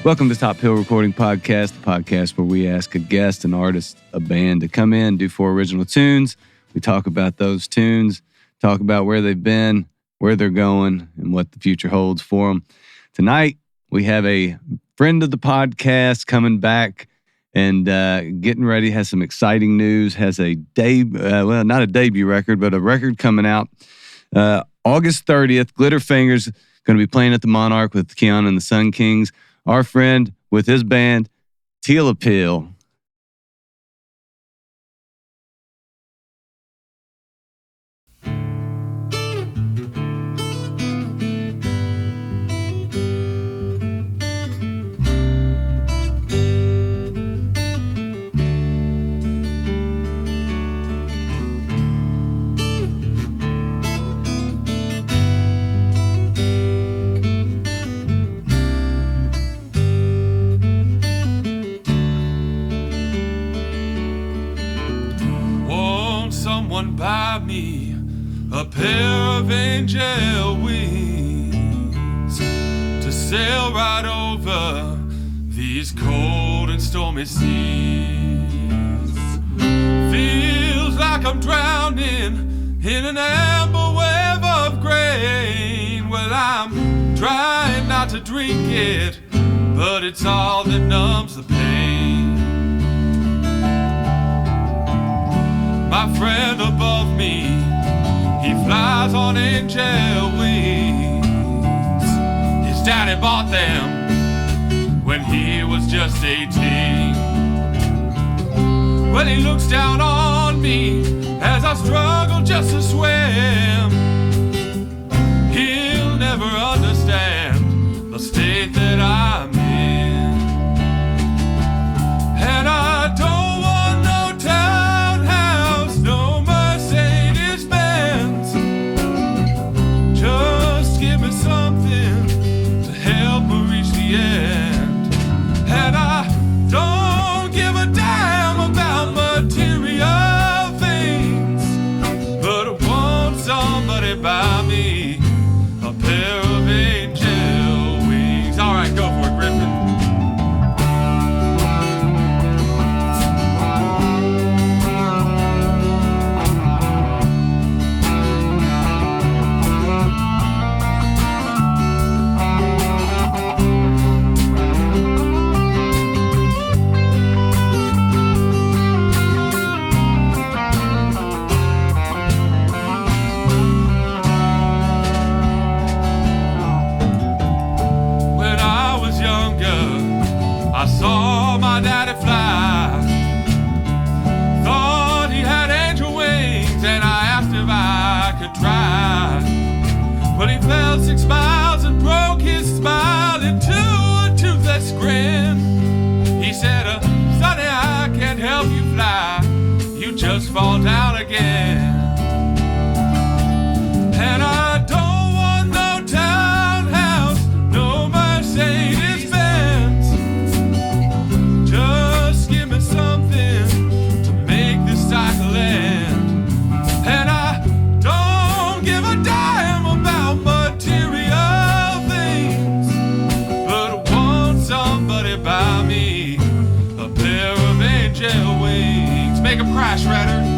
Welcome to Top Hill Recording Podcast, the podcast where we ask a guest, an artist, a band to come in, do 4 original tunes. We talk about those tunes, talk about where they've been, where they're going, and what the future holds for them. Tonight, we have a friend of the podcast coming back and getting ready, has some exciting news, has a not a debut record, but a record coming out August 30th. Glitterfingers going to be playing at the Monarch with Keon and the Sun Kings. Our friend with his band, Teale. Buy me a pair of angel wings to sail right over these cold and stormy seas. Feels like I'm drowning in an amber wave of grain. Well, I'm trying not to drink it, but it's all that numbs the pain. My friend above me, he flies on angel wings. His daddy bought them when he was just 18. Well, he looks down on me as I struggle just to swim. He'll never understand the state that I'm in. And I don't end. And I don't give a damn about material things, but I want somebody buy me a pair of angel wings. All right, go for it, Griffin. I saw my daddy fly, thought he had angel wings, and I asked if I could try. Well, he fell 6 miles and broke his smile into a toothless grin. He said, sonny, I can't help you fly, you just fall down again. And I don't want no townhouse, no Mercedes Benz. Just give me something to make this cycle end. And I don't give a damn about material things, but I want somebody buy me a pair of angel wings. Make 'em cry, Shredder.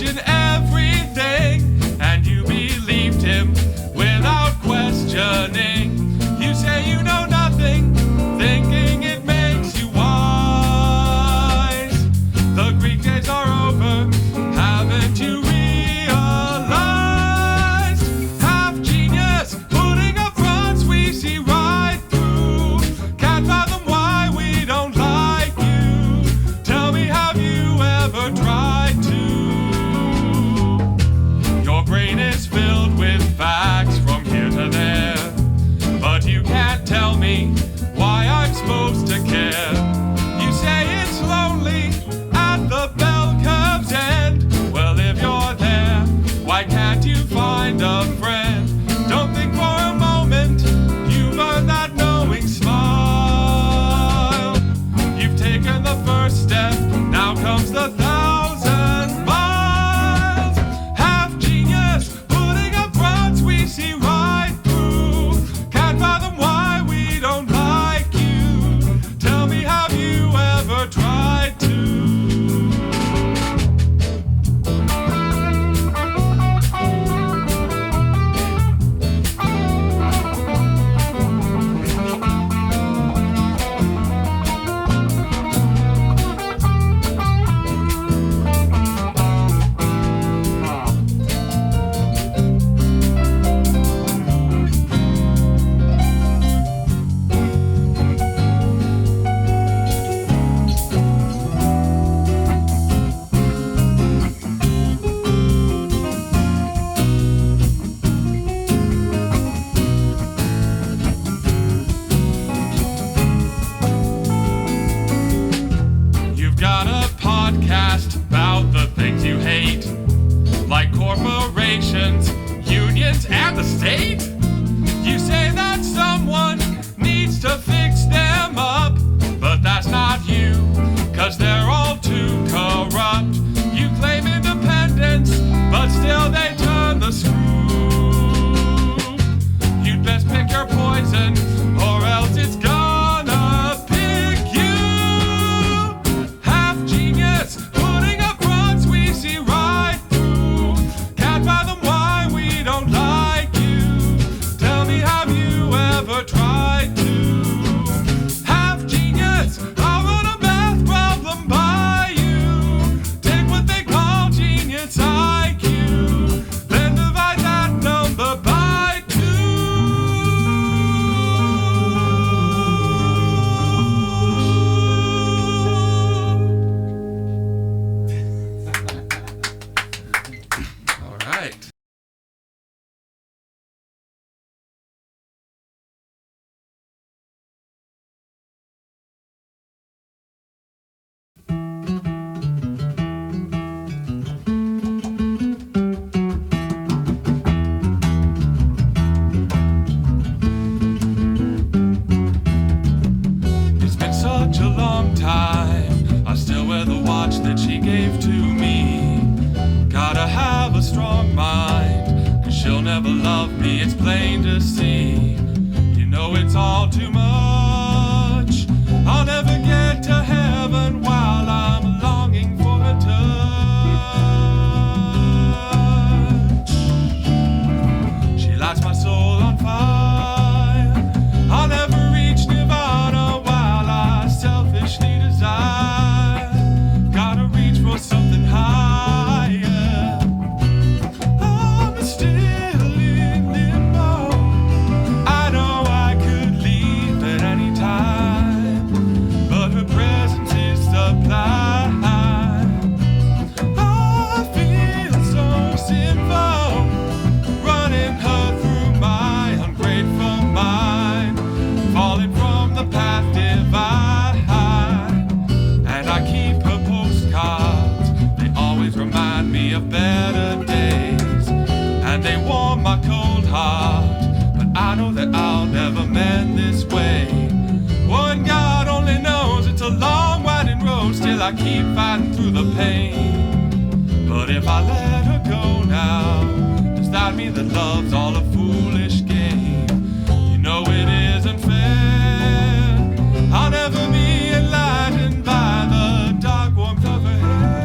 question everything, and you believed him without questioning. You say you know nothing, thinking it makes you wise. The Greek days are over, haven't you realized? Half genius, putting up fronts we see right through. Can't fathom why we don't like you. Tell me, have you ever tried to? Your brain is filled with facts from here to there, but you can't tell me why I'm supposed to care. You say it's lonely at the bell curve's end. Well, if you're there, why can't you find a friend? Don't think for a moment you've earned that knowing smile. You've taken the first step, now comes the 1,000 miles. Half genius, putting up fronts we see right through. Can't fathom why we don't like you. Tell me, have you ever tried to? You've got a podcast about the things you hate, like corporations, unions, and the state. You say that someone needs to fix them up, but that's not you, 'cause they're all too corrupt. You claim independence, but still they turn the screw. You'd best pick your poison, or else it's gonna pick you. Half genius, putting up fronts we see right through. Can't fathom why we don't like you. Tell me, have you ever tried to? Half genius, I'll run a math problem by you. Take what they call genius IQ, then divide that number by 2. All right. It's been such a long time, I still wear the watch that she gave to me. Gotta have a strong mind, 'cause she'll never love me, it's plain to see. You know it's all too much, I'll never get to heaven while I'm longing for her touch. She lights my soul on fire, I'll never reach nirvana while I selfishly desire. Gotta reach for something higher. I'm still in limbo, I know I could leave at any time, but her presence is supplied. I feel so sinful, running her through my ungrateful mind, falling from the path divine. And I keep her postcards, they always remind me of better days, and they warm my cold heart, but I know that I'll never mend this way. One God only knows, it's a long winding road, still I keep fighting through the pain. But if I let her go now, does that mean that love's all a foolish game? You know it isn't fair, I'll never be enlightened by the dark warmth of her hair.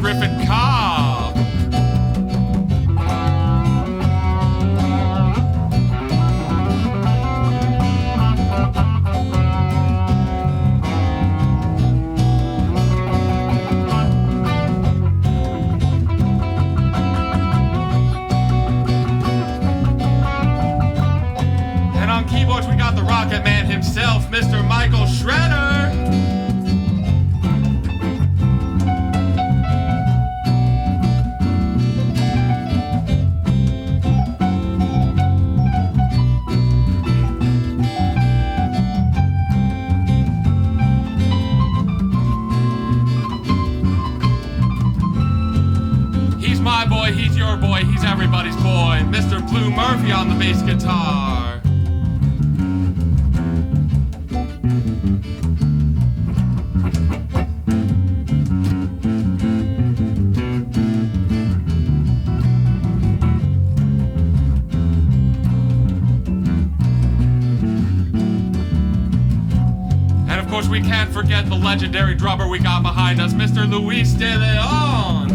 Griffin Cobb. And on keyboards we got the Rocket Man himself, Mr. Michael Shredder. He's my boy, he's your boy, he's everybody's boy, Mr. Blue Murphy on the bass guitar. And of course we can't forget the legendary drummer we got behind us, Mr. Luis De Leon.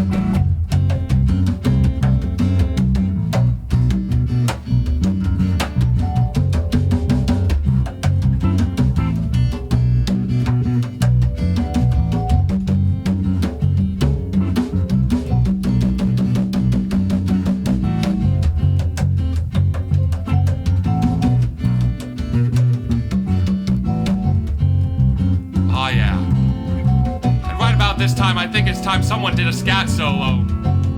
This time, I think it's time someone did a scat solo.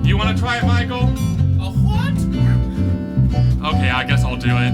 You want to try it, Michael? A what? Okay, I guess I'll do it.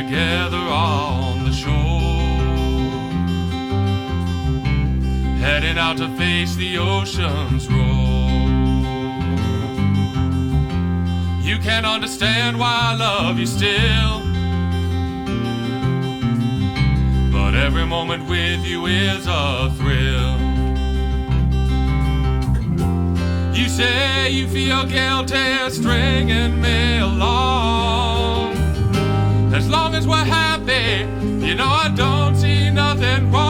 Together on the shore, heading out to face the ocean's roar. You can't understand why I love you still, but every moment with you is a thrill. You say you feel guilty stringing me along. As long as we're happy, you know I don't see nothing wrong.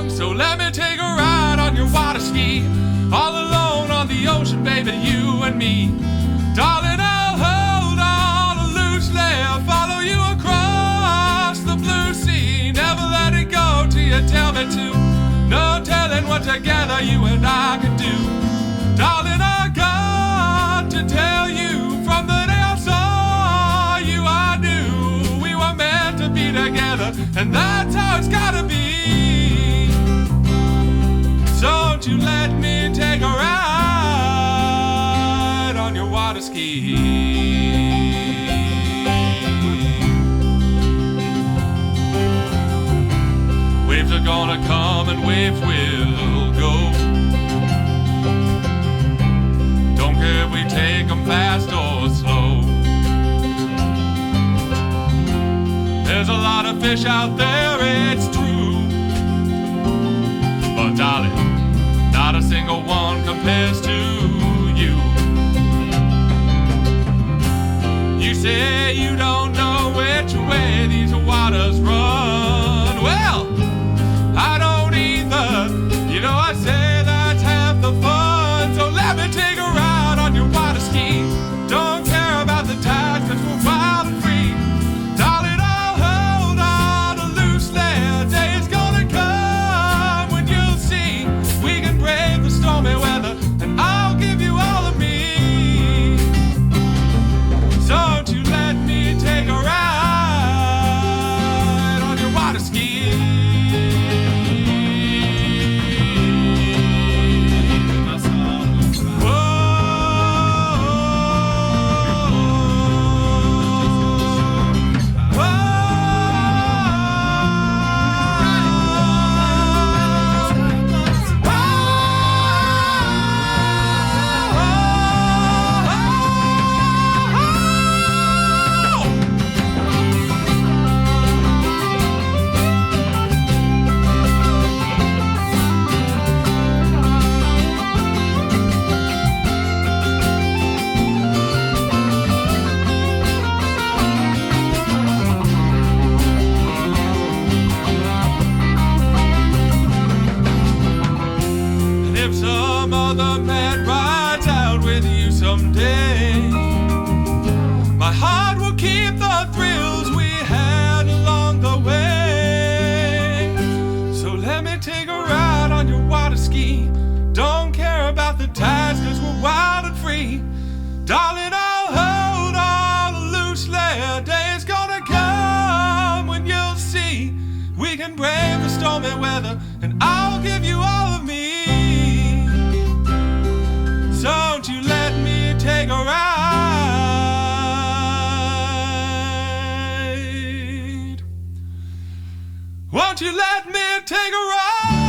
So let me take a ride on your water ski, all alone on the ocean, baby, you and me. Darling, I'll hold on loosely, follow you across the blue sea. Never let it go till you tell me to. No telling what together you and I can do. Darling, I got to tell you, from the day I saw you, I knew we were meant to be together, and that's how it's gotta be. So won't you let me take a ride on your water ski? Waves are gonna come and waves will go. Don't care if we take them fast or slow. There's a lot of fish out there, it's true, but darling, not a single one compares to you. waters run. Well, I don't either. You know, I say that's half the fun. So let me take a ride on your water ski. Don't care about the tide, 'cause we're wild and free. Darling, I'll hold on to loosely. A day is gonna come when you'll see we can brave the stormy weather, and I'll give you all of me. So don't you let me take a ride on your water ski. If some other man rides out with you someday, my heart will keep the thrills we had along the way. So let me take a ride on your water ski. Don't care about the tides, 'cause we're wild and free. Darling, I'll hold on loosely. A day is gonna come when you'll see we can brave the stormy weather, and I'll give you all of me. So don't you let me take a ride. Won't you let me take a ride?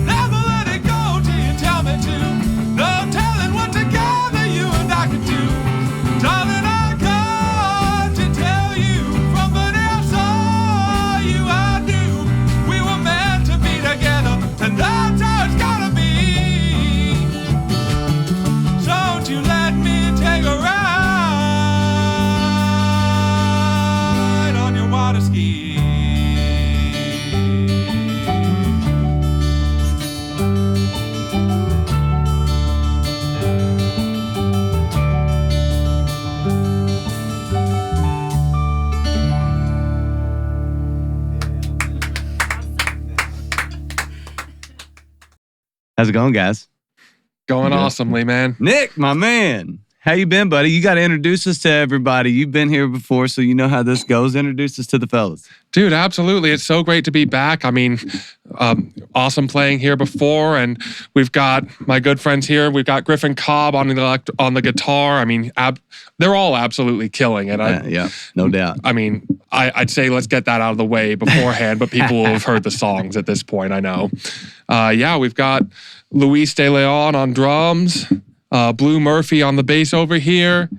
Never let it go till you tell me to. No telling what together you and I could do. Darling, I got to tell you from the day I saw you, I knew we were meant to be together, and that's how it's gotta be. So don't you let me take a ride on your water ski. How's it going, guys? Going awesomely, man. Nick, my man. How you been, buddy? You got to introduce us to everybody. You've been here before, so you know how this goes. Introduce us to the fellas. Dude, absolutely. It's so great to be back. I mean, awesome playing here before, and we've got my good friends here. We've got Griffin Cobb on the guitar. I mean, they're all absolutely killing it. Yeah, no doubt. I mean, I'd say let's get that out of the way beforehand, but people will have heard the songs at this point, I know. Yeah, we've got Luis De Leon on drums, Blue Murphy on the bass over here,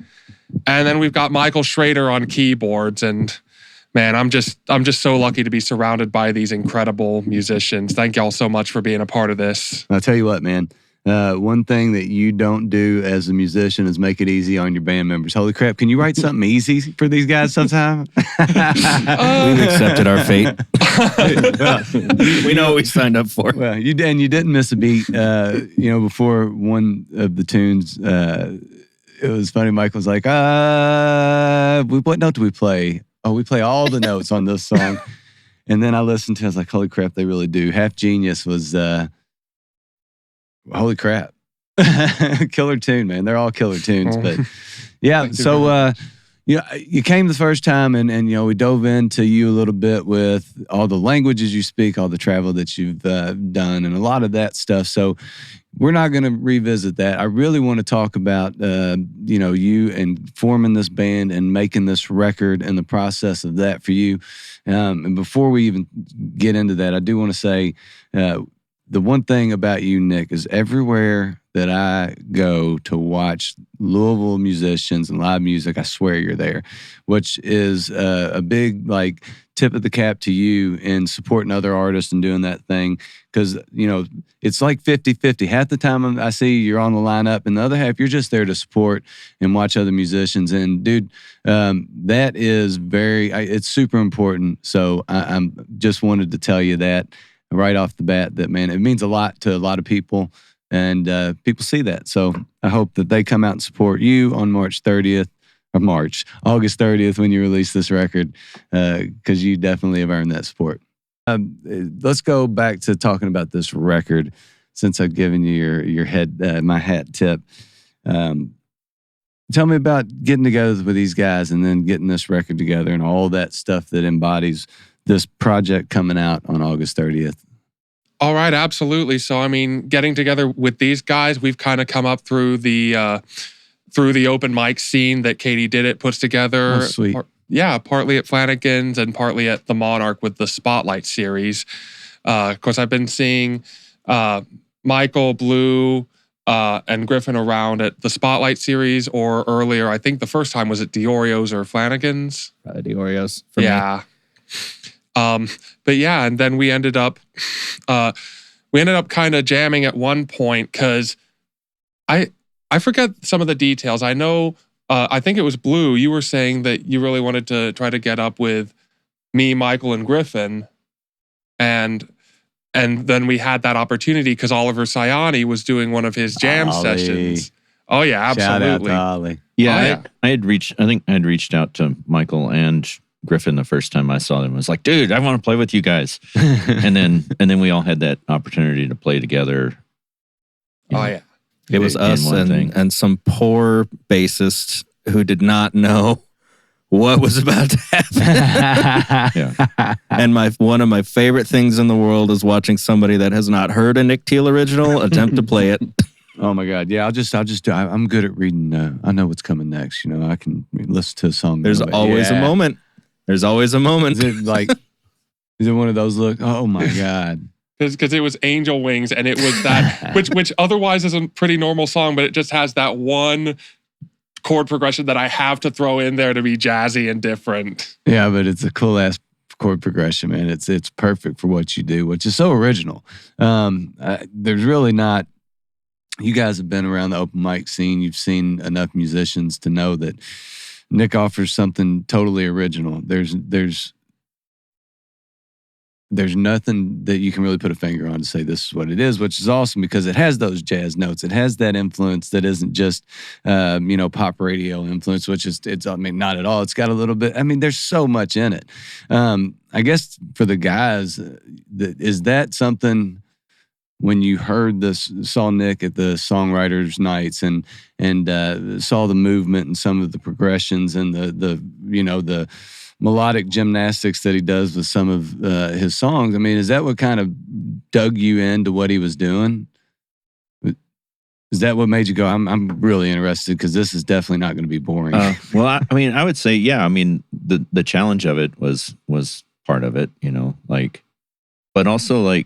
and then we've got Michael Schrader on keyboards. And man, I'm just so lucky to be surrounded by these incredible musicians. Thank y'all so much for being a part of this. I'll tell you what, man. One thing that you don't do as a musician is make it easy on your band members. Holy crap, can you write something easy for these guys sometime? We've accepted our fate. We know what we signed up for. Well, you didn't miss a beat. Before one of the tunes, it was funny. Mike was like, what note do we play? Oh, we play all the notes on this song. And then I listened to it, I was like, holy crap, they really do. Half Genius was... holy crap. Killer tune, man. They're all killer tunes. But yeah, so you came the first time and we dove into you a little bit with all the languages you speak, all the travel that you've done, and a lot of that stuff. So we're not going to revisit that. I really want to talk about you and forming this band and making this record and the process of that for you. And before we even get into that, I do want to say the one thing about you, Nick, is everywhere that I go to watch Louisville musicians and live music, I swear you're there, which is a big like tip of the cap to you in supporting other artists and doing that thing. Because, you know, it's like 50-50. Half the time I see you're on the lineup, and the other half you're just there to support and watch other musicians. And dude, that is it's super important. So I'm just wanted to tell you that right off the bat, that, man, it means a lot to a lot of people, and people see that. So I hope that they come out and support you on August 30th when you release this record, because you definitely have earned that support. Let's go back to talking about this record, since I've given you my hat tip. Tell me about getting together with these guys and then getting this record together and all that stuff that embodies this project coming out on August 30th. All right, absolutely. So, I mean, getting together with these guys, we've kind of come up through the open mic scene that Katie Did It puts together. Oh, sweet. Partly at Flanagan's and partly at the Monarch with the Spotlight series. Of course, I've been seeing Michael, Blue, and Griffin around at the Spotlight series, or earlier, I think the first time was at Diorio's or Flanagan's. Diorio's for me. But yeah, and then we ended up kind of jamming at one point, because I forget some of the details. I know, I think it was Blue, you were saying that you really wanted to try to get up with me, Michael, and Griffin, and then we had that opportunity because Oliver Sayani was doing one of his jam sessions. Oh yeah, absolutely. Shout out to Ollie. Yeah, I had reached out to Michael and Griffin the first time I saw them. I was like, dude, I want to play with you guys. and then we all had that opportunity to play together. Oh yeah. It was us and some poor bassist who did not know what was about to happen. Yeah. And one of my favorite things in the world is watching somebody that has not heard a Nick Teale original attempt to play it. Oh my God. Yeah, I'll just do. I'm good at reading. I know what's coming next. You know, I can listen to a song. There's always a moment. There's always a moment. Is it one of those oh my God. Because it was Angel Wings, and it was that, which otherwise is a pretty normal song, but it just has that one chord progression that I have to throw in there to be jazzy and different. Yeah, but it's a cool ass chord progression, man. It's perfect for what you do, which is so original. There's really not. You guys have been around the open mic scene. You've seen enough musicians to know that Nick offers something totally original. There's nothing that you can really put a finger on to say this is what it is, which is awesome because it has those jazz notes. It has that influence that isn't just, pop radio influence, not at all. It's got a little bit, there's so much in it. I guess for the guys, is that something when you saw Nick at the songwriters nights and saw the movement and some of the progressions and the melodic gymnastics that he does with some of his songs. Is that what kind of dug you into what he was doing? Is that what made you go, I'm really interested because this is definitely not going to be boring? Well, I would say, yeah. The challenge of it was part of it, but also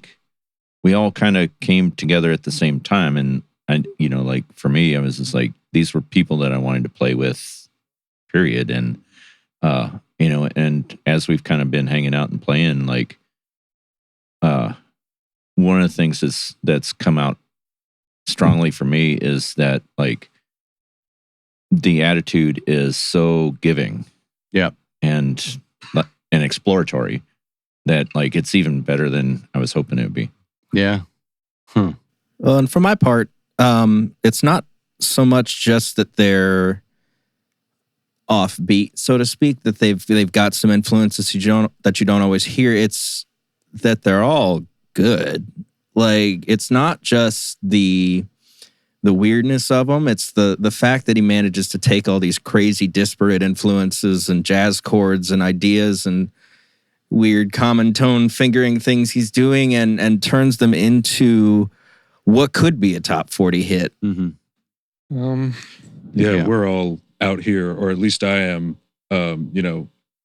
we all kind of came together at the same time. And for me, I was just these were people that I wanted to play with, period. And, and as we've kind of been hanging out and playing, one of the things that's come out strongly for me is that the attitude is so giving, yeah, and exploratory that it's even better than I was hoping it would be. Yeah. Well, and for my part, it's not so much just that they're offbeat, so to speak, that they've got some influences that you don't always hear. It's that they're all good. It's not just the weirdness of them. It's the fact that he manages to take all these crazy disparate influences and jazz chords and ideas and weird common tone fingering things he's doing and turns them into what could be a top 40 hit. Mm-hmm. Yeah, we're all out here, or at least I am,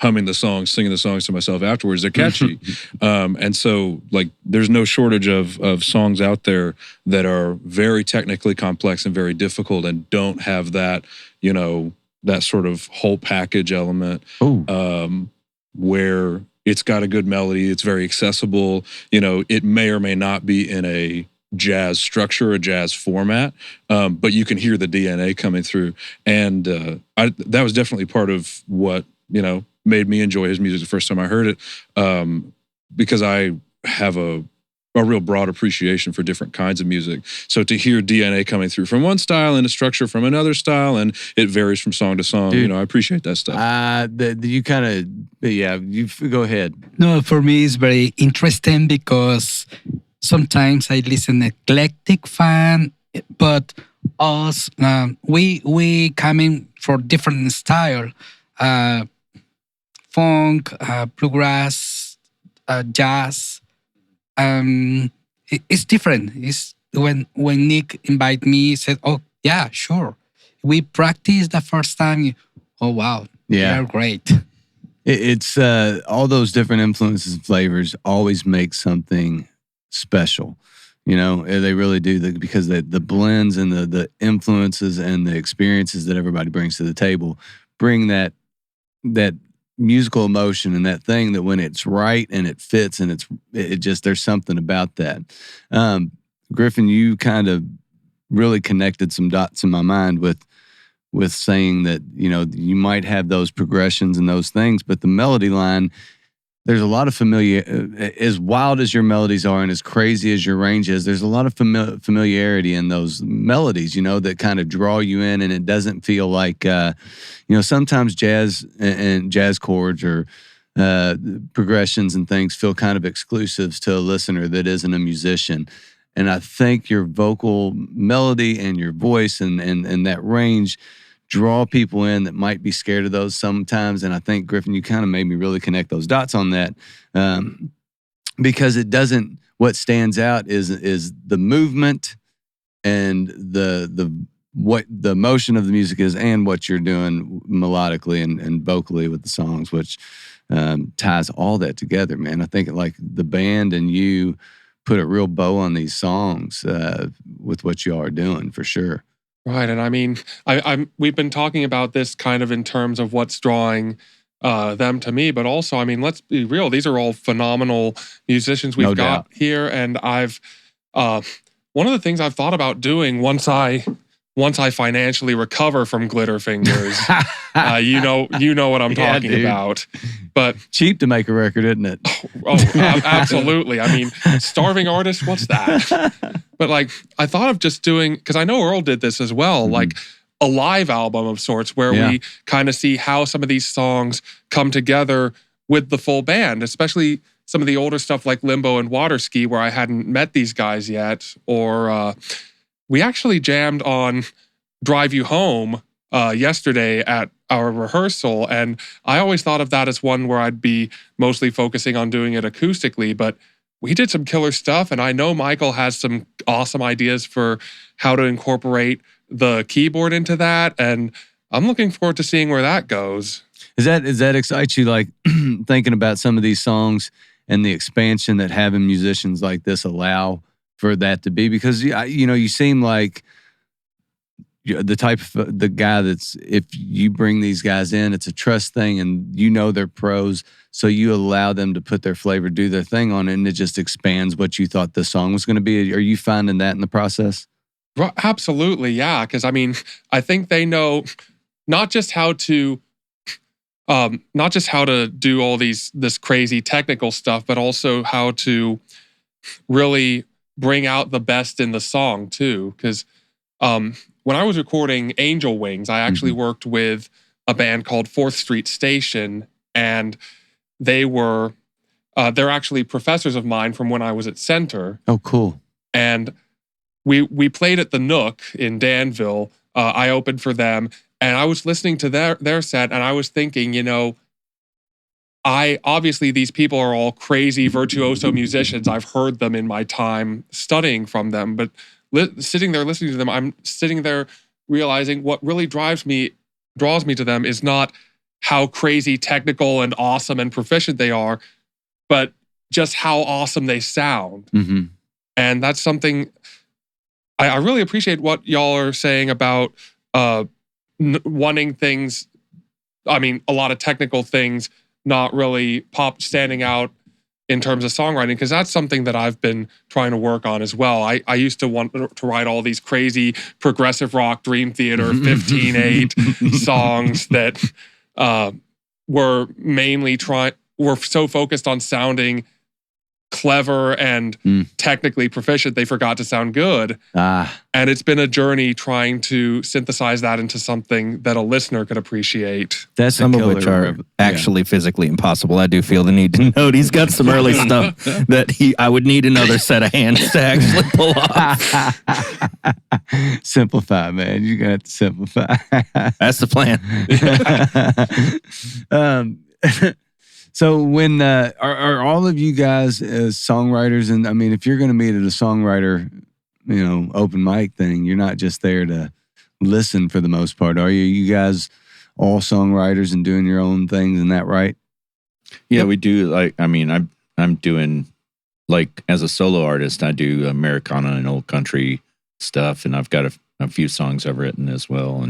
humming the songs, singing the songs to myself afterwards. They're catchy. And so like there's no shortage of songs out there that are very technically complex and very difficult and don't have that, you know, that sort of whole package element where it's got a good melody, it's very accessible, you know, it may or may not be in a jazz structure, a jazz format, but you can hear the DNA coming through. And that was definitely part of what, you know, made me enjoy his music the first time I heard it, because I have a real broad appreciation for different kinds of music. So to hear DNA coming through from one style and a structure from another style, and it varies from song to song, you know, I appreciate that stuff. You kind of, you go ahead. No, for me it's very interesting because sometimes I listen eclectic fan, but us we coming for different style, funk, bluegrass, jazz. It's different. It's when Nick invited me, he said, "Oh yeah, sure." We practiced the first time. Oh wow, yeah, they're great. It's all those different influences and flavors always make something special. You know, they really do, because the blends and the influences and the experiences that everybody brings to the table bring that musical emotion and that thing that when it's right and it fits and it just, there's something about that. Griffin, you kind of really connected some dots in my mind with saying that, you know, you might have those progressions and those things, but the melody line, there's a lot of as wild as your melodies are and as crazy as your range is, there's a lot of familiarity in those melodies, you know, that kind of draw you in, and it doesn't feel like, you know, sometimes jazz and jazz chords or progressions and things feel kind of exclusives to a listener that isn't a musician. And I think your vocal melody and your voice and that range draw people in that might be scared of those sometimes. And I think, Griffin, you kind of made me really connect those dots on that, because it doesn't, what stands out is the movement and what the motion of the music is and what you're doing melodically and vocally with the songs, which ties all that together, man. I think like the band and you put a real bow on these songs with what you are doing, for sure. Right, and I mean, we've been talking about this kind of in terms of what's drawing them to me, but also, I mean, let's be real; these are all phenomenal musicians we've got here, and I've one of the things I've thought about doing once I financially recover from Glitterfingers, you know what I'm talking about. But cheap to make a record, isn't it? Absolutely. I mean, starving artist, what's that? But like, I thought of just doing, because I know Earl did this as well, like a live album of sorts where we kind of see how some of these songs come together with the full band, especially some of the older stuff like Limbo and Waterski, where I hadn't met these guys yet. Or we actually jammed on Drive You Home yesterday at our rehearsal, and I always thought of that as one where I'd be mostly focusing on doing it acoustically, but we did some killer stuff, and I know Michael has some awesome ideas for how to incorporate the keyboard into that, and I'm looking forward to seeing where that goes. Is that excites you, like thinking about some of these songs and the expansion that having musicians like this allow for that to be? Because you know, you seem like the type of the guy that's, if you bring these guys in, it's a trust thing, and you know they're pros, so you allow them to put their flavor, do their thing on it, and it just expands what you thought the song was going to be. Are you finding that in the process? Absolutely, yeah. Because I mean, I think they know not just how to do all this crazy technical stuff, but also how to really bring out the best in the song too. Because when I was recording Angel Wings, I actually worked with a band called 4th Street Station, and they're actually professors of mine from when I was at Center. Oh, cool. And we played at the Nook in Danville. I opened for them, and I was listening to their set, and I was thinking, you know, obviously these people are all crazy virtuoso musicians. I've heard them in my time studying from them, but sitting there listening to them, I'm sitting there realizing what really draws me to them is not how crazy technical and awesome and proficient they are, but just how awesome they sound. Mm-hmm. And that's something I really appreciate what y'all are saying about wanting things. I mean, a lot of technical things not really standing out in terms of songwriting, because that's something that I've been trying to work on as well. I used to want to write all these crazy progressive rock Dream Theater 15/8 songs that were mainly were so focused on sounding clever and technically proficient, they forgot to sound good. And it's been a journey trying to synthesize that into something that a listener could appreciate. That's Some of which are actually physically impossible. I do feel the need to note he's got some early stuff that I would need another set of hands to actually pull off. Simplify, man. You got to simplify. That's the plan. So when are all of you guys as songwriters? And I mean, if you're going to meet at a songwriter, open mic thing, you're not just there to listen for the most part, are you? You guys all songwriters and doing your own things, isn't that right? Yeah, we do. I'm doing, like, as a solo artist, I do Americana and old country stuff, and I've got a few songs I've written as well.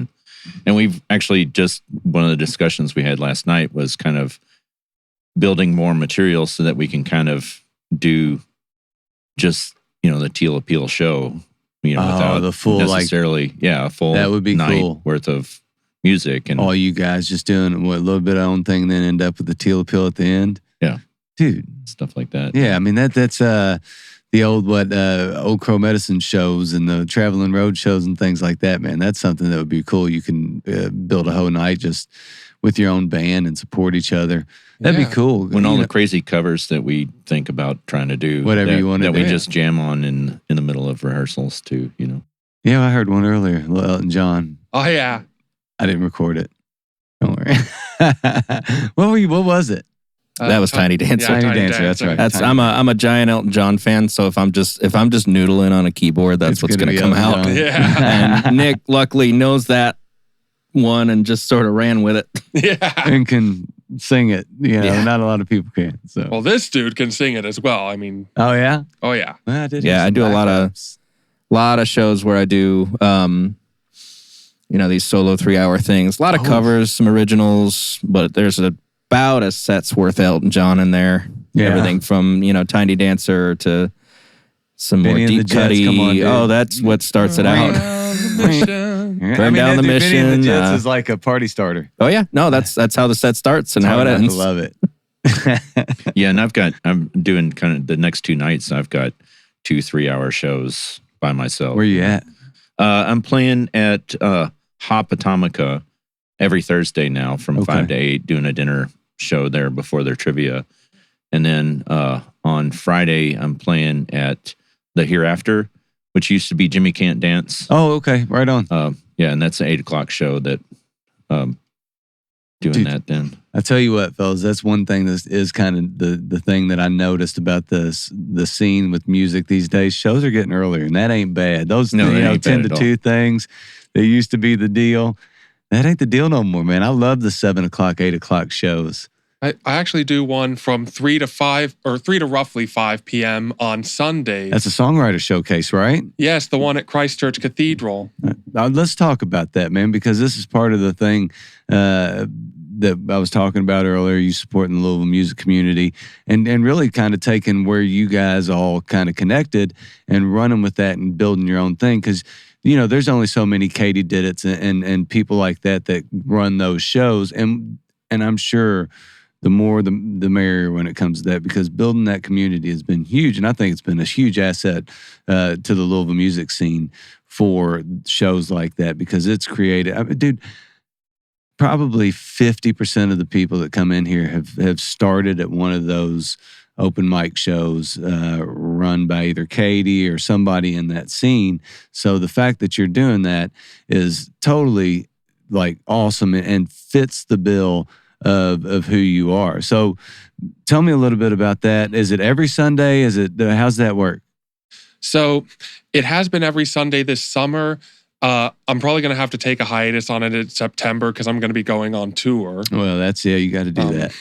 And we've actually just, one of the discussions we had last night was kind of building more material so that we can kind of do just, the Teale Appeal show, without the full, necessarily, a full that would be night cool. worth of music. And all you guys just doing a little bit of own thing and then end up with the Teale Appeal at the end. Yeah. Dude. Stuff like that. Yeah, I mean, that's the old Old Crow Medicine shows and the traveling road shows and things like that, man. That's something that would be cool. You can build a whole night just with your own band and support each other. That'd be cool. When all the crazy covers that we think about trying to do, whatever you want to do, that we just jam on in the middle of rehearsals too, Yeah, I heard one earlier, Little Elton John. Oh yeah, I didn't record it. Don't worry. What was it? That was Tiny Dancer. Yeah, Tiny Dancer. That's right. I'm a giant Elton John fan, so if I'm just noodling on a keyboard, that's what's going to come out. Yeah. And Nick luckily knows that one and just sort of ran with it. Yeah. And can sing it. Not a lot of people can. So. Well, this dude can sing it as well. I mean. Oh yeah. Oh yeah. Well, I did. Yeah, I do a lot of shows where I do these solo 3-hour things. A lot of covers, some originals, but there's about a set's worth of Elton John in there. Yeah. Everything from, Tiny Dancer to some Benny more and the deep Jets, cutty. come on, dude. Oh, that's what starts it out. Burn down the Benny mission. and the Jets is like a party starter. Oh yeah, no, that's how the set starts and how it ends. I love it. Yeah, and I'm doing kind of the next 2 nights. I've got 2 3-hour shows by myself. Where you at? I'm playing at Hop Atomica every Thursday now from 5 to 8, doing a dinner show there before their trivia. And then on Friday, I'm playing at the Hereafter, which used to be Jimmy Can't Dance. Oh, okay. Right on. Yeah, and that's an 8 o'clock show that doing that then. I tell you what, fellas, that's one thing that is kind of the thing that I noticed about the scene with music these days. Shows are getting earlier, and that ain't bad. Those 10 to 2 things that used to be the deal, that ain't the deal no more, man. I love the 7 o'clock, 8 o'clock shows. I actually do one from 3 to 5 or 3 to roughly 5 p.m. on Sundays. That's a songwriter showcase, right? Yes, the one at Christchurch Cathedral. Let's talk about that, man, because this is part of the thing that I was talking about earlier. You supporting the Louisville music community and really kind of taking where you guys all kind of connected and running with that and building your own thing. Because, there's only so many Katie Diddits and people like that run those shows. And I'm sure the more the merrier when it comes to that, because building that community has been huge. And I think it's been a huge asset to the Louisville music scene for shows like that, because it's created, dude, probably 50% of the people that come in here have started at one of those open mic shows run by either Katie or somebody in that scene. So the fact that you're doing that is totally like awesome and fits the bill of who you are. So tell me a little bit about that. Is it every Sunday? How's that work? So it has been every Sunday this summer. I'm probably going to have to take a hiatus on it in September because I'm going to be going on tour. Well, you got to do that.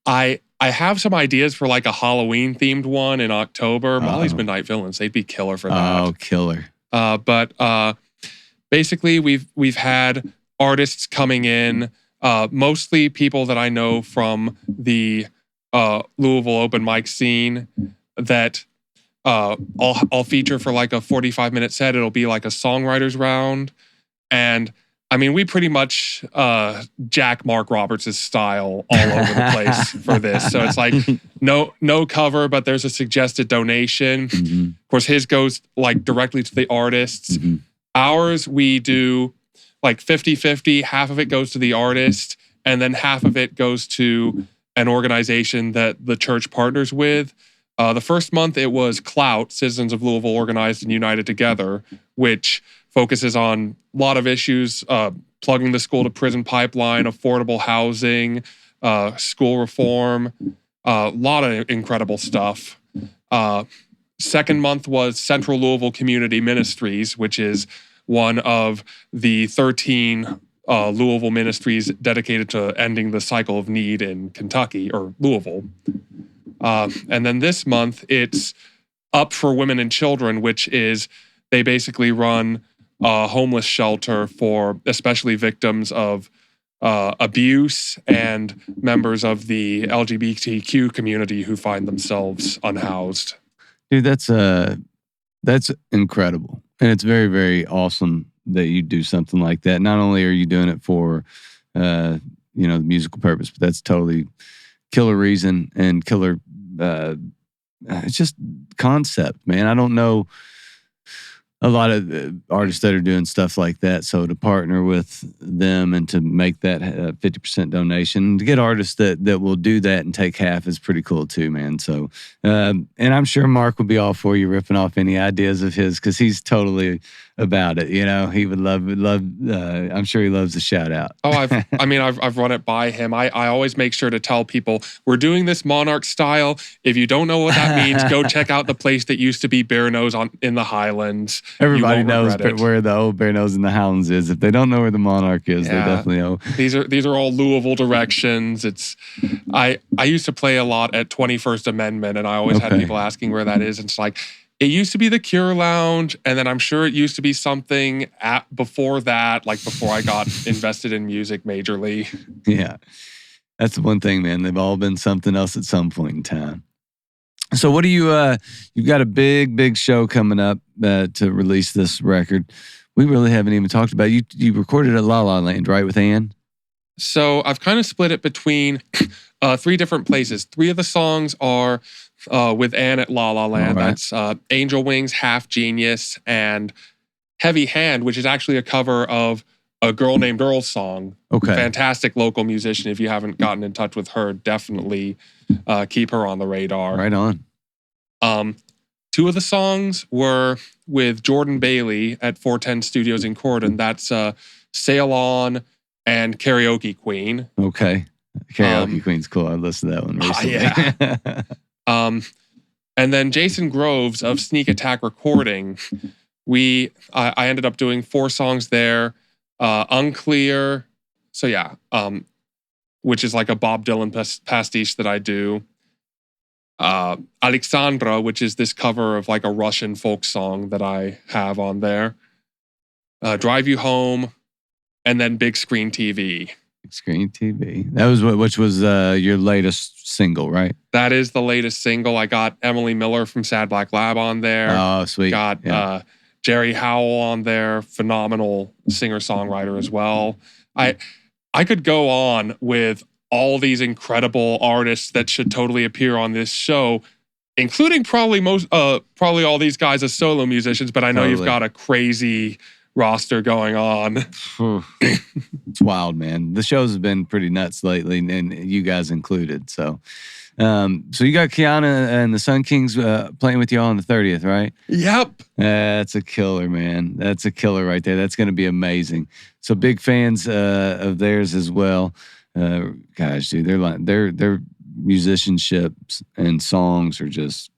I have some ideas for like a Halloween themed one in October. Molly's Midnight Villains, they'd be killer for that. Oh, killer. But basically we've had artists coming in, mostly people that I know from the Louisville open mic scene that I'll feature for like a 45-minute set. It'll be like a songwriters round. And I mean, we pretty much Jack Mark Roberts' style all over the place for this. So it's like no cover, but there's a suggested donation. Mm-hmm. Of course, his goes like directly to the artists. Mm-hmm. Ours, we do like 50-50. Half of it goes to the artist, and then half of it goes to an organization that the church partners with. The first month, it was Clout, Citizens of Louisville Organized and United Together, which focuses on a lot of issues, plugging the school to prison pipeline, affordable housing, school reform, a lot of incredible stuff. Second month was Central Louisville Community Ministries, which is one of the 13 Louisville ministries dedicated to ending the cycle of need in Kentucky, or Louisville. And then this month, it's Up for Women and Children, which is they basically run a homeless shelter for especially victims of abuse and members of the LGBTQ community who find themselves unhoused. Dude, that's incredible. And it's very, very awesome that you do something like that. Not only are you doing it for, the musical purpose, but that's totally killer reason and killer, it's just concept, man. I don't know a lot of artists that are doing stuff like that. So to partner with them and to make that 50% donation, to get artists that will do that and take half is pretty cool too, man. So, and I'm sure Mark would be all for you ripping off any ideas of his because he's totally about it. He would love. I'm sure he loves the shout out. Oh, I've run it by him. I always make sure to tell people we're doing this Monarch style. If you don't know what that means, go check out the place that used to be Bear Nose in the Highlands. Everybody knows where the old Bear Nose in the Highlands is. If they don't know where the Monarch is, they definitely know. These are all Louisville directions. I used to play a lot at 21st Amendment, and I always had people asking where that is. And it's like, it used to be the Cure Lounge, and then I'm sure it used to be something before that, like before I got invested in music majorly. Yeah, that's the one thing, man. They've all been something else at some point in time. So what do you've got a big show coming up to release this record. We really haven't even talked about it. You recorded at La La Land, right, with Ann? So I've kind of split it between 3 different places. 3 of the songs are with Ann at La La Land. Right. That's Angel Wings, Half Genius, and Heavy Hand, which is actually a cover of a Girl Named Earl song. Okay. Fantastic local musician. If you haven't gotten in touch with her, definitely keep her on the radar. Right on. 2 of the songs were with Jordan Bailey at 410 Studios in Cordon. That's Sail On and Karaoke Queen. Okay. Karaoke Queen's cool. I listened to that one recently. Yeah. And then Jason Groves of Sneak Attack Recording. I ended up doing 4 songs there. Unclear. So yeah. Which is like a Bob Dylan pastiche that I do. Alexandra, which is this cover of like a Russian folk song that I have on there. Drive You Home, and then Big Screen TV. Big Screen TV. That was which was your latest single, right? That is the latest single. I got Emily Miller from Sad Black Lab on there. Oh, sweet. Got Jerry Howell on there, phenomenal singer-songwriter as well. I could go on with all these incredible artists that should totally appear on this show, including probably all these guys as solo musicians, but I know you've got a crazy roster going on. It's wild, man. The shows have been pretty nuts lately, and you guys included. So you got Kiana and the Sun Kings playing with you on the 30th, right? Yep. That's a killer, man. That's a killer right there. That's going to be amazing. So big fans of theirs as well. Gosh, dude, their musicianships and songs are just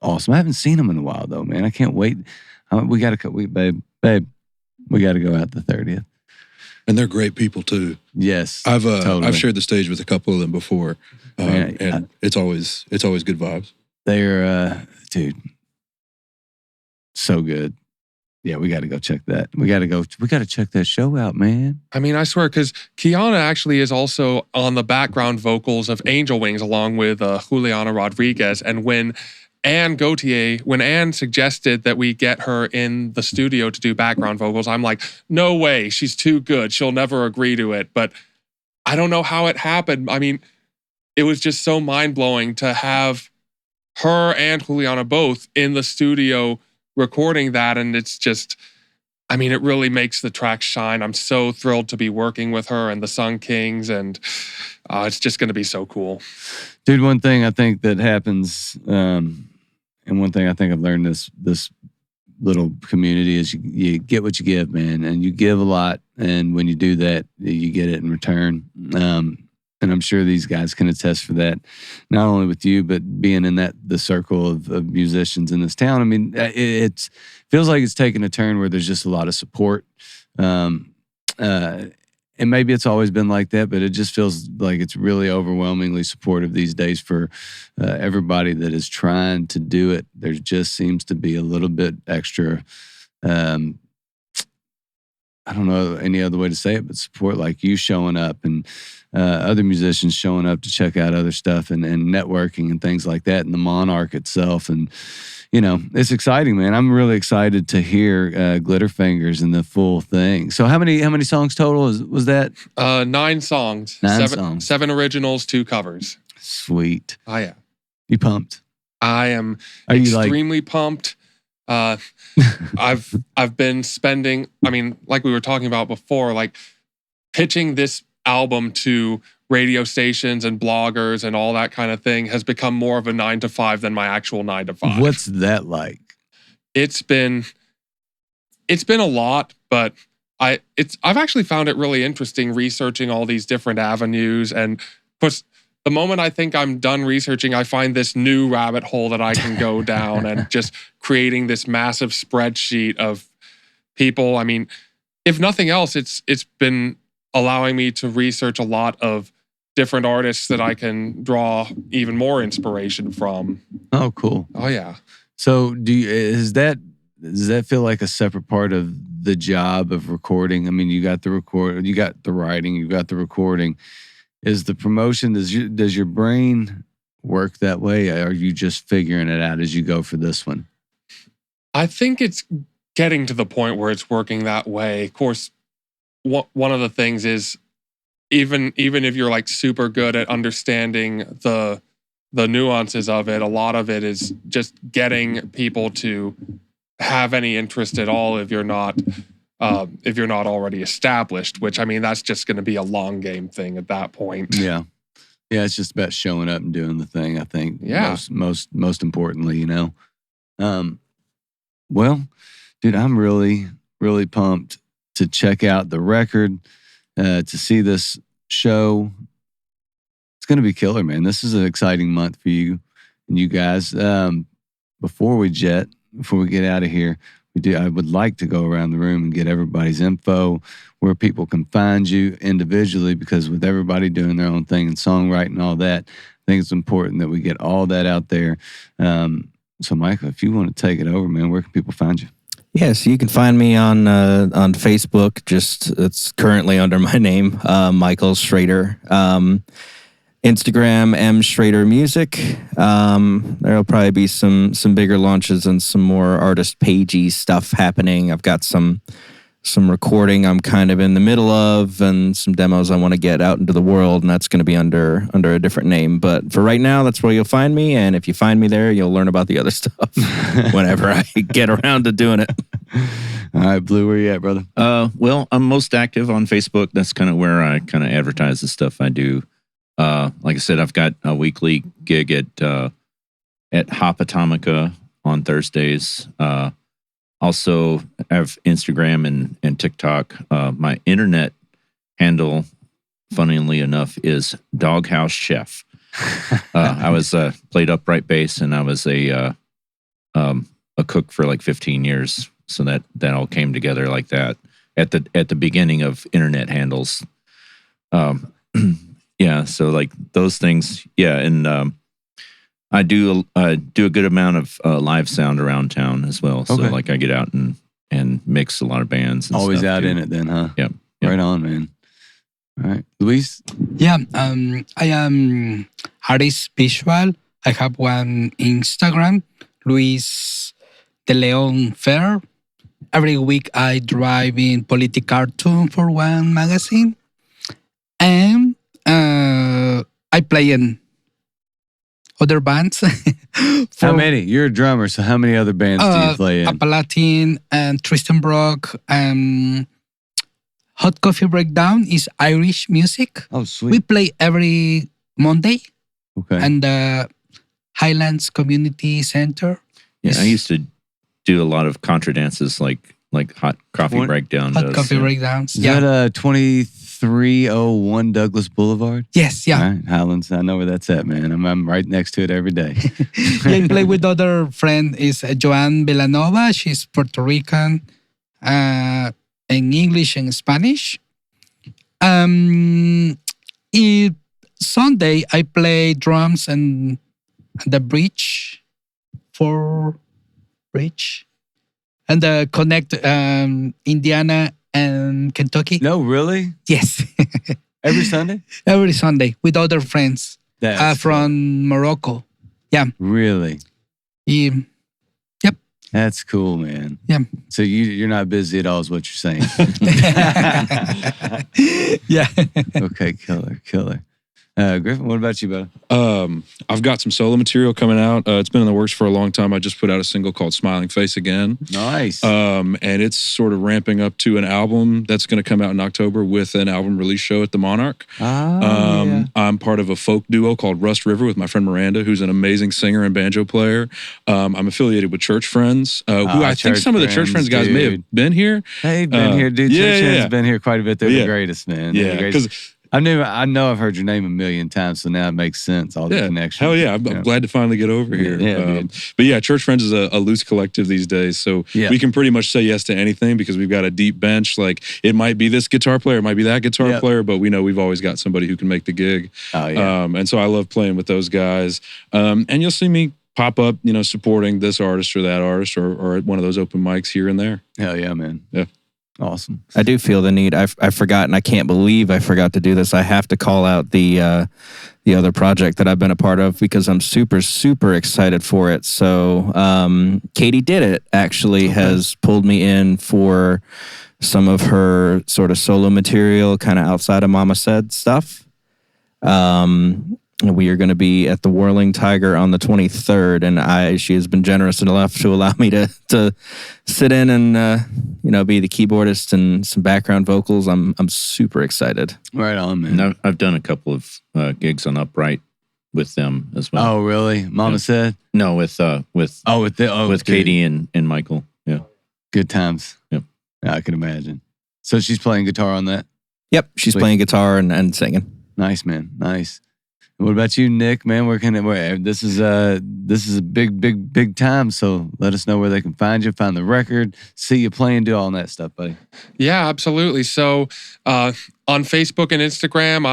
awesome. I haven't seen them in a while though, man. I can't wait. We gotta babe. We got to go out the 30th. And they're great people too. Yes, I've totally. I've shared the stage with a couple of them before, and it's always good vibes. They're dude, so good. Yeah, we got to go check that. We got to check that show out, man. I mean, I swear, because Kiana actually is also on the background vocals of Angel Wings along with Juliana Rodriguez. And when Anne suggested that we get her in the studio to do background vocals, I'm like, no way, she's too good. She'll never agree to it. But I don't know how it happened. I mean, it was just so mind-blowing to have her and Juliana both in the studio recording that. And it's just, I mean, it really makes the track shine. I'm so thrilled to be working with her and the Sun Kings, and it's just going to be so cool. Dude, one thing I think that happens, and one thing I think I've learned this little community is you get what you give, man, and you give a lot, and when you do that, you get it in return. And I'm sure these guys can attest for that, not only with you, but being in the circle of musicians in this town. I mean, it feels like it's taken a turn where there's just a lot of support. And maybe it's always been like that, but it just feels like it's really overwhelmingly supportive these days for everybody that is trying to do it. There just seems to be a little bit extra, I don't know any other way to say it, but support, like you showing up and other musicians showing up to check out other stuff and networking and things like that, and the Monarch itself. And, you know, it's exciting, man. I'm really excited to hear Glitterfingers and the full thing. So how many songs total was that? 9 songs. 7 originals, 2 covers. Sweet. Oh, yeah. You pumped? I am Are extremely pumped. I've been spending, I mean, like we were talking about before, like pitching this album to radio stations and bloggers and all that kind of thing has become more of a 9 to 5 than my actual 9 to 5. What's that like? It's been a lot, but I've actually found it really interesting researching all these different avenues. And the moment I think I'm done researching, I find this new rabbit hole that I can go down and just creating this massive spreadsheet of people. I mean, if nothing else, it's been allowing me to research a lot of different artists that I can draw even more inspiration from. Oh, cool. Oh, yeah. So does that feel like a separate part of the job of recording? I mean, you got the record, you got the writing, you got the recording. Is the promotion, does your brain work that way? Or are you just figuring it out as you go for this one? I think it's getting to the point where it's working that way. Of course, one of the things is even if you're like super good at understanding the nuances of it, a lot of it is just getting people to have any interest at all if you're not already established, which, I mean, that's just going to be a long game thing at that point. Yeah. Yeah, it's just about showing up and doing the thing, I think. Yeah. Most importantly, you know. Well, dude, I'm really, really pumped to check out the record, to see this show. It's going to be killer, man. This is an exciting month for you and you guys. Before we get out of here, I would like to go around the room and get everybody's info, where people can find you individually, because with everybody doing their own thing and songwriting and all that, I think it's important that we get all that out there. So, Michael, if you want to take it over, man, where can people find you? Yes, you can find me on Facebook. It's currently under my name, Michael Schrader. Instagram, M Schrader Music. There'll probably be some bigger launches and some more artist pagey stuff happening. I've got some recording I'm kind of in the middle of, and some demos I want to get out into the world, and that's going to be under a different name. But for right now, that's where you'll find me, and if you find me there, you'll learn about the other stuff whenever I get around to doing it. All right, Blue, where you at, brother? Well, I'm most active on Facebook. That's kind of where I kind of advertise the stuff I do. Like I said, I've got a weekly gig at Hop Atomica on Thursdays. Also have Instagram and TikTok. My internet handle, funnily enough, is Doghouse Chef. I was played upright bass, and I was a cook for like 15 years. So that all came together like that. at the beginning of internet handles. Yeah, so like those things, yeah, and I do a good amount of live sound around town as well. So Okay. like I get out and mix a lot of bands. And Always stuff out too. in it then, huh? Yep. Right on, man. All right. Luis? Yeah, I am artist visual. I have one Instagram, Luis de Leon Fair. Every week I drive in politic cartoon for one magazine. And I play in other bands. How many? You're a drummer, so how many other bands do you play in? Appalachian and Tristan Brock. Hot Coffee Breakdown is Irish music. Oh, We sweet. play every Monday Okay. and the Highlands Community Center. Yeah, I used to do a lot of contra dances like Hot Coffee What? Breakdown Hot does. Coffee yeah. Breakdowns. Is Yeah. that 2301 Douglas Boulevard? Yes, yeah. All right, Highlands. I know where that's at, man. I'm right next to it every day. Yeah, I play with other friend is Joan Villanova. She's Puerto Rican, in English and Spanish. Sunday I play drums and the bridge and the connect Indiana and Kentucky. No, really? Yes, Every Sunday? every Sunday with other friends That's from Morocco. really. Um, That's cool, man. Yeah. So you're not busy at all, is what you're saying. yeah. Okay, killer. Griffin, what about you, buddy? I've got some solo material coming out. It's been in the works for a long time. I just put out a single called Smiling Face Again. Nice. And it's sort of ramping up to an album that's going to come out in October with an album release show at the Monarch. Yeah. I'm part of a folk duo called Rust River with my friend Miranda, who's an amazing singer and banjo player. I'm affiliated with Church Friends, who I think Church some of the Church Friends Friends, guys may have dude. been here. They've been here, dude. yeah, Church yeah, Friends yeah. have been here quite a bit. They're the Yeah. greatest, man. They're the Yeah, greatest. because I know I've heard your name a million times, so now it makes sense. All the connections. hell yeah, I'm glad to finally get over here. Yeah, dude. But yeah, Church Friends is a loose collective these days, so Yeah. we can pretty much say yes to anything because we've got a deep bench. Like it might be this guitar player, it might be that guitar Yep. player, but we know we've always got somebody who can make the gig. Oh yeah. And so I love playing with those guys. And you'll see me pop up, supporting this artist or that artist or at one of those open mics here and there. Hell yeah, man. Yeah. Awesome. I do feel the need. I forgot, and I can't believe I forgot to do this. I have to call out the other project that I've been a part of because I'm super, super excited for it. So Katie Did It actually has pulled me in for some of her sort of solo material, kind of outside of Mama Said stuff. We are going to be at the Whirling Tiger on the 23rd, and she has been generous enough to allow me to sit in and be the keyboardist and some background vocals. I'm super excited. Right on, man. And I've done a couple of gigs on Upright with them as well. Oh, really? Mama Yeah. said. No, with With Katie and Michael. Yeah. Good times. Yep. Yeah, I can imagine. So she's playing guitar on that. Yep, she's Sweet. playing guitar and singing. Nice, man. Nice. What about you, Nick? Man, this is a big time. So let us know where they can find you, find the record, see you playing, do all that stuff, buddy. Yeah, absolutely. So on Facebook and Instagram,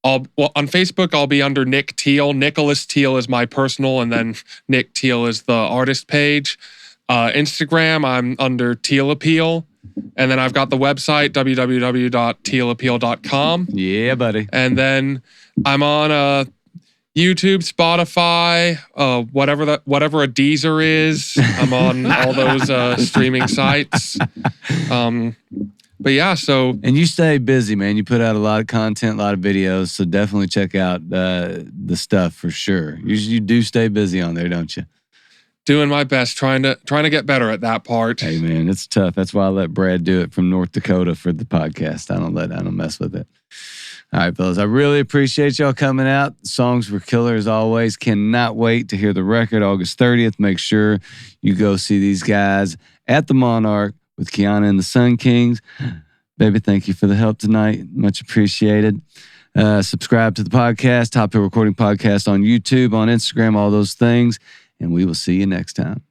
on Facebook I'll be under Nick Teale. Nicholas Teale is my personal, and then Nick Teale is the artist page. Instagram, I'm under Teale Appeal, and then I've got the website www.tealeappeal.com. Yeah, buddy. And then I'm on YouTube, Spotify, whatever a Deezer is. I'm on all those streaming sites. But yeah, so And you stay busy, man. You put out a lot of content, a lot of videos. So definitely check out the stuff for sure. You do stay busy on there, don't you? doing my best, trying to get better at that part. Hey, man, it's tough. That's why I let Brad do it from North Dakota for the podcast. I don't mess with it. All right, fellas, I really appreciate y'all coming out. The songs were killer as always. Cannot wait to hear the record August 30th. Make sure you go see these guys at the Monarch with Kiana and the Sun Kings. Baby, thank you for the help tonight. Much appreciated. Subscribe to the podcast, Top Hill Recording Podcast on YouTube, on Instagram, all those things. And we will see you next time.